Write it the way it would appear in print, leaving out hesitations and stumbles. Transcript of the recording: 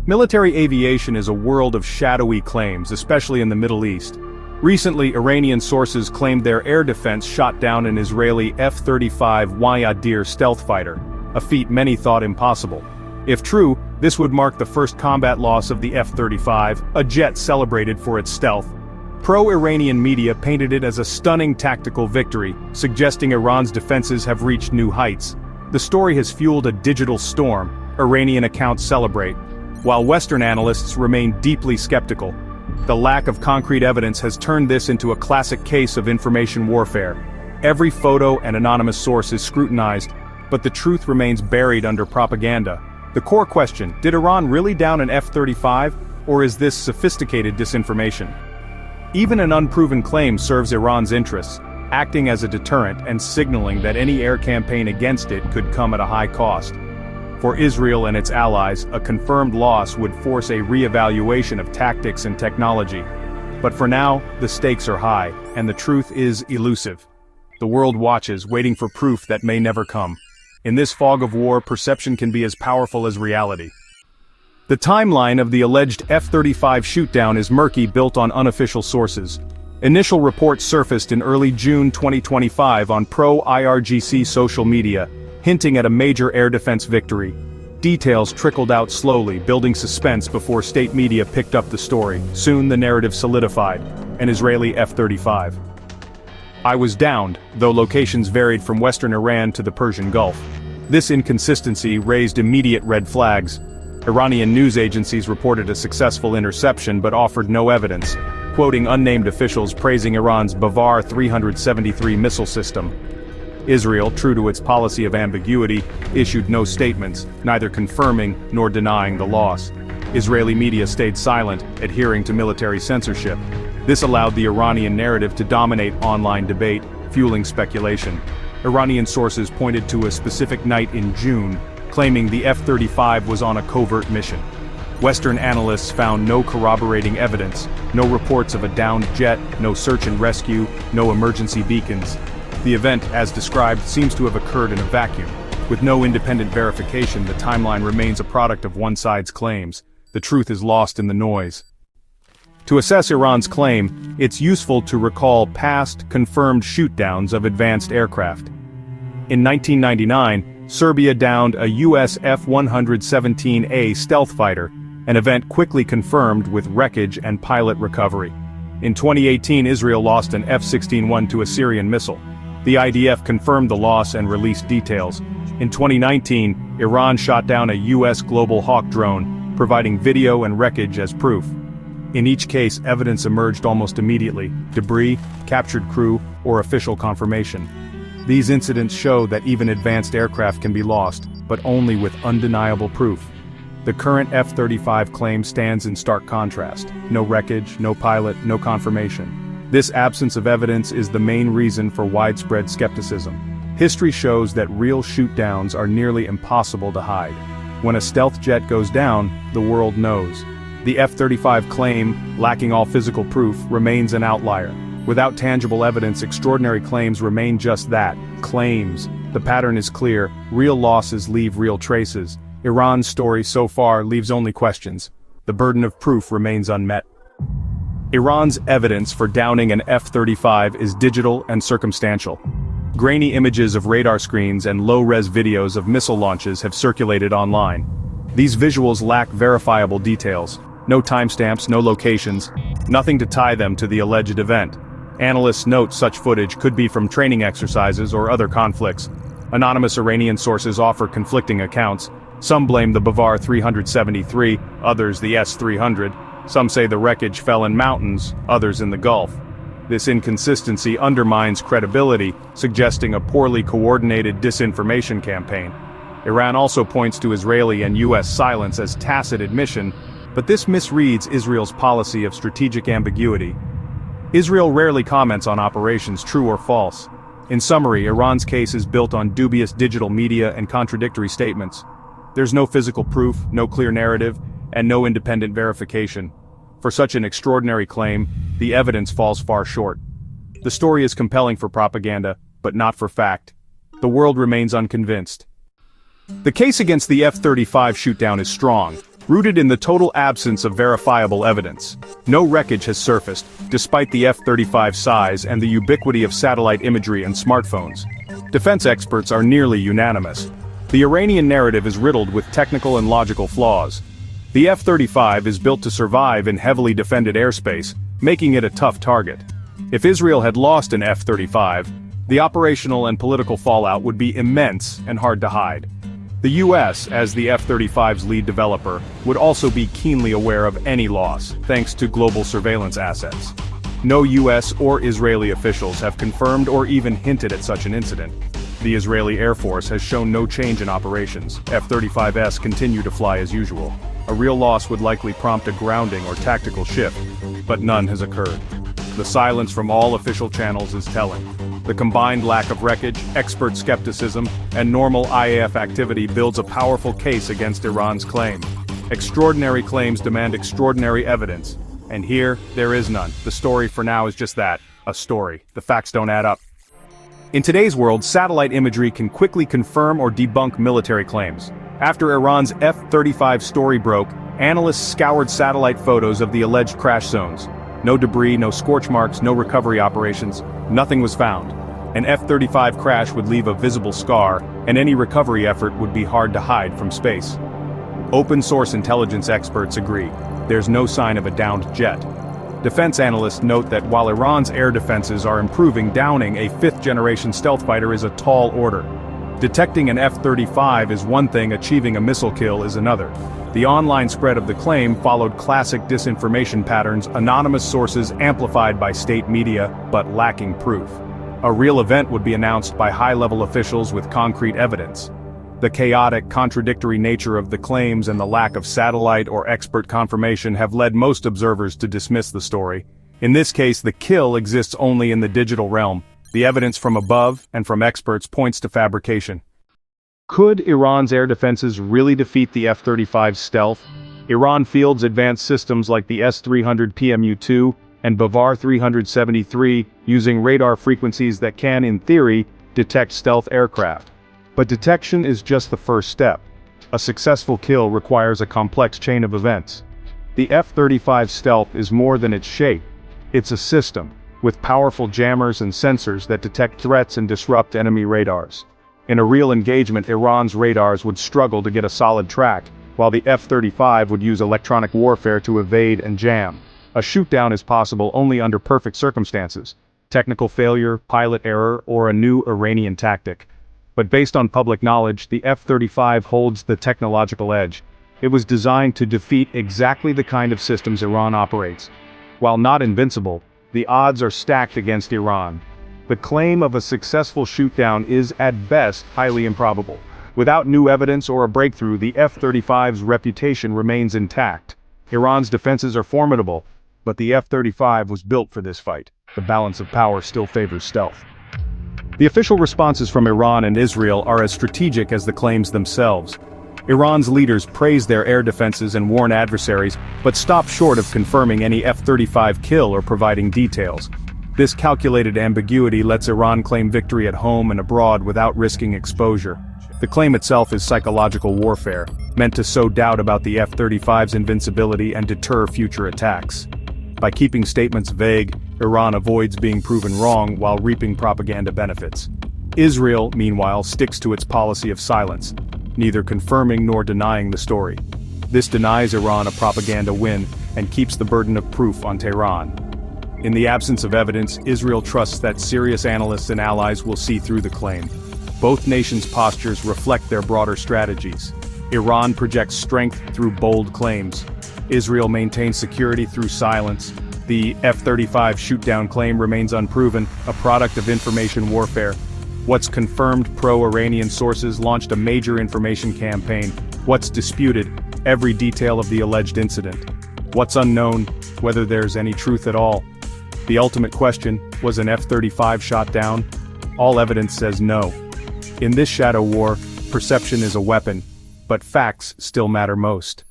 Military aviation is a world of shadowy claims, especially in the Middle East. Recently, Iranian sources claimed their air defense shot down an Israeli F-35 Fighter stealth fighter, a feat many thought impossible. If true, this would mark the first combat loss of the F-35, a jet celebrated for its stealth. Pro-Iranian media painted it as a stunning tactical victory, suggesting Iran's defenses have reached new heights. The story has fueled a digital storm. Iranian accounts celebrate, while Western analysts remain deeply skeptical. The lack of concrete evidence has turned this into a classic case of information warfare. Every photo and anonymous source is scrutinized, but the truth remains buried under propaganda. The core question, did Iran really down an F-35, or is this sophisticated disinformation? Even an unproven claim serves Iran's interests, acting as a deterrent and signaling that any air campaign against it could come at a high cost. For Israel and its allies, a confirmed loss would force a re-evaluation of tactics and technology. But for now, the stakes are high, and the truth is elusive. The world watches, waiting for proof that may never come. In this fog of war, perception can be as powerful as reality. The timeline of the alleged F-35 shootdown is murky, built on unofficial sources. Initial reports surfaced in early June 2025 on pro-IRGC social media, hinting at a major air defense victory. Details trickled out slowly, building suspense before state media picked up the story. Soon the narrative solidified: an Israeli F-35 I was downed, though locations varied from western Iran to the Persian Gulf. This inconsistency raised immediate red flags. Iranian news agencies reported a successful interception but offered no evidence, quoting unnamed officials praising Iran's Bavar 373 missile system. Israel, true to its policy of ambiguity, issued no statements, neither confirming nor denying the loss. Israeli media stayed silent, adhering to military censorship. This allowed the Iranian narrative to dominate online debate, fueling speculation. Iranian sources pointed to a specific night in June, claiming the F-35 was on a covert mission. Western analysts found no corroborating evidence, no reports of a downed jet, no search and rescue, no emergency beacons. The event, as described, seems to have occurred in a vacuum. With no independent verification, the timeline remains a product of one side's claims. The truth is lost in the noise. To assess Iran's claim, it's useful to recall past, confirmed shootdowns of advanced aircraft. In 1999, Serbia downed a US F-117A stealth fighter, an event quickly confirmed with wreckage and pilot recovery. In 2018, Israel lost an F-16-1 to a Syrian missile. The IDF confirmed the loss and released details. In 2019, Iran shot down a US Global Hawk drone, providing video and wreckage as proof. In each case, evidence emerged almost immediately: debris, captured crew, or official confirmation. These incidents show that even advanced aircraft can be lost, but only with undeniable proof. The current F-35 claim stands in stark contrast: no wreckage, no pilot, no confirmation. This absence of evidence is the main reason for widespread skepticism. History shows that real shootdowns are nearly impossible to hide. When a stealth jet goes down, the world knows. The F-35 claim, lacking all physical proof, remains an outlier. Without tangible evidence, extraordinary claims remain just that: claims. The pattern is clear: real losses leave real traces. Iran's story so far leaves only questions. The burden of proof remains unmet. Iran's evidence for downing an F-35 is digital and circumstantial. Grainy images of radar screens and low-res videos of missile launches have circulated online. These visuals lack verifiable details. No timestamps, no locations, nothing to tie them to the alleged event. Analysts note such footage could be from training exercises or other conflicts. Anonymous Iranian sources offer conflicting accounts. Some blame the Bavar 373, others the S-300. Some say the wreckage fell in mountains, others in the Gulf. This inconsistency undermines credibility, suggesting a poorly coordinated disinformation campaign. Iran also points to Israeli and US silence as tacit admission, but this misreads Israel's policy of strategic ambiguity. Israel rarely comments on operations, true or false. In summary, Iran's case is built on dubious digital media and contradictory statements. There's no physical proof, no clear narrative, and no independent verification. For such an extraordinary claim, the evidence falls far short. The story is compelling for propaganda, but not for fact. The world remains unconvinced. The case against the F-35 shootdown is strong, rooted in the total absence of verifiable evidence. No wreckage has surfaced, despite the F-35 size and the ubiquity of satellite imagery and smartphones. Defense experts are nearly unanimous. The Iranian narrative is riddled with technical and logical flaws. The F-35 is built to survive in heavily defended airspace, making it a tough target. If Israel had lost an F-35, the operational and political fallout would be immense and hard to hide. The US, as the F-35's lead developer, would also be keenly aware of any loss, thanks to global surveillance assets. No US or Israeli officials have confirmed or even hinted at such an incident. The Israeli Air Force has shown no change in operations. F-35s continue to fly as usual. A real loss would likely prompt a grounding or tactical shift, but none has occurred. The silence from all official channels is telling. The combined lack of wreckage, expert skepticism, and normal IAF activity builds a powerful case against Iran's claim. Extraordinary claims demand extraordinary evidence, and here, there is none. The story for now is just that, a story. The facts don't add up. In today's world, satellite imagery can quickly confirm or debunk military claims. After Iran's F-35 story broke, analysts scoured satellite photos of the alleged crash zones. No debris, no scorch marks, no recovery operations. Nothing was found. An F-35 crash would leave a visible scar, and any recovery effort would be hard to hide from space. Open-source intelligence experts agree. There's no sign of a downed jet. Defense analysts note that while Iran's air defenses are improving, downing a fifth-generation stealth fighter is a tall order. Detecting an F-35 is one thing, achieving a missile kill is another. The online spread of the claim followed classic disinformation patterns, anonymous sources amplified by state media, but lacking proof. A real event would be announced by high-level officials with concrete evidence. The chaotic, contradictory nature of the claims and the lack of satellite or expert confirmation have led most observers to dismiss the story. In this case, the kill exists only in the digital realm. The evidence from above and from experts points to fabrication. Could Iran's air defenses really defeat the F-35's stealth? Iran fields advanced systems like the S-300 PMU-2 and Bavar 373 using radar frequencies that can, in theory, detect stealth aircraft. But detection is just the first step. A successful kill requires a complex chain of events. The F-35 stealth is more than its shape. It's a system, with powerful jammers and sensors that detect threats and disrupt enemy radars. In a real engagement, Iran's radars would struggle to get a solid track, while the F-35 would use electronic warfare to evade and jam. A shootdown is possible only under perfect circumstances: technical failure, pilot error, or a new Iranian tactic. But based on public knowledge, the F-35 holds the technological edge. It was designed to defeat exactly the kind of systems Iran operates. While not invincible, the odds are stacked against Iran. The claim of a successful shootdown is, at best, highly improbable. Without new evidence or a breakthrough, the F-35's reputation remains intact. Iran's defenses are formidable, but the F-35 was built for this fight. The balance of power still favors stealth. The official responses from Iran and Israel are as strategic as the claims themselves. Iran's leaders praise their air defenses and warn adversaries, but stop short of confirming any F-35 kill or providing details. This calculated ambiguity lets Iran claim victory at home and abroad without risking exposure. The claim itself is psychological warfare, meant to sow doubt about the F-35's invincibility and deter future attacks. By keeping statements vague, Iran avoids being proven wrong while reaping propaganda benefits. Israel, meanwhile, sticks to its policy of silence, neither confirming nor denying the story. This denies Iran a propaganda win and keeps the burden of proof on Tehran. In the absence of evidence, Israel trusts that serious analysts and allies will see through the claim. Both nations' postures reflect their broader strategies. Iran projects strength through bold claims. Israel maintains security through silence. The F-35 shoot-down claim remains unproven, a product of information warfare. What's confirmed, pro-Iranian sources launched a major information campaign. What's disputed, every detail of the alleged incident. What's unknown, whether there's any truth at all. The ultimate question, was an F-35 shot down? All evidence says no. In this shadow war, perception is a weapon, but facts still matter most.